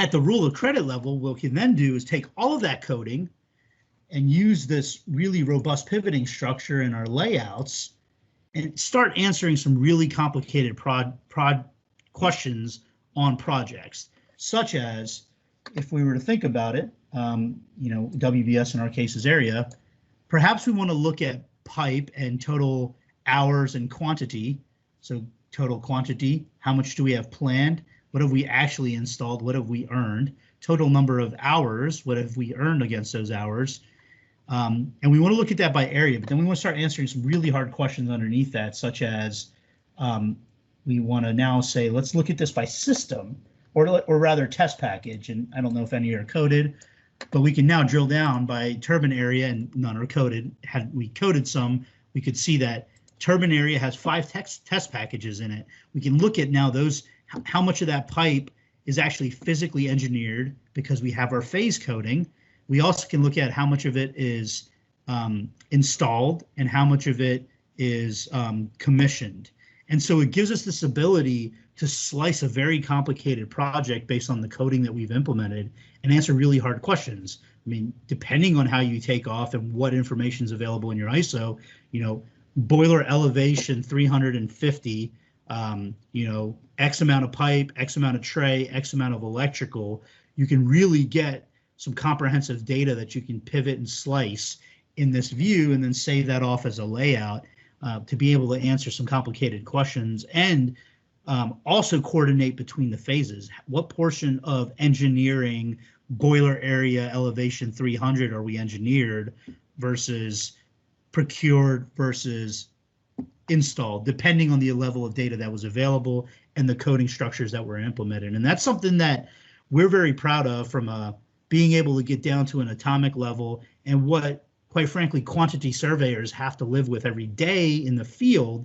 At the rule of credit level, what we can then do is take all of that coding and use this really robust pivoting structure in our layouts and start answering some really complicated prod questions on projects, such as, if we were to think about it, WBS in our case is area, perhaps we want to look at pipe and total hours and quantity. So total quantity, how much do we have planned? What have we actually installed? What have we earned? Total number of hours, what have we earned against those hours? And we want to look at that by area, but then we want to start answering some really hard questions underneath that, such as we want to now say, let's look at this by system, or rather test package. And I don't know if any are coded, but we can now drill down by turbine area, and none are coded. Had we coded some, we could see that turbine area has 5 test packages in it. We can look at now those, how much of that pipe is actually physically engineered because we have our phase coding. We also can look at how much of it is installed and how much of it is commissioned. And so it gives us this ability to slice a very complicated project based on the coding that we've implemented and answer really hard questions. I mean, depending on how you take off and what information is available in your ISO, boiler elevation 350, X amount of pipe, X amount of tray, X amount of electrical, you can really get some comprehensive data that you can pivot and slice in this view and then save that off as a layout to be able to answer some complicated questions and also coordinate between the phases. What portion of engineering boiler area elevation 300 are we engineered versus procured versus installed, depending on the level of data that was available and the coding structures that were implemented. And that's something that we're very proud of from being able to get down to an atomic level, and what, quite frankly, quantity surveyors have to live with every day in the field,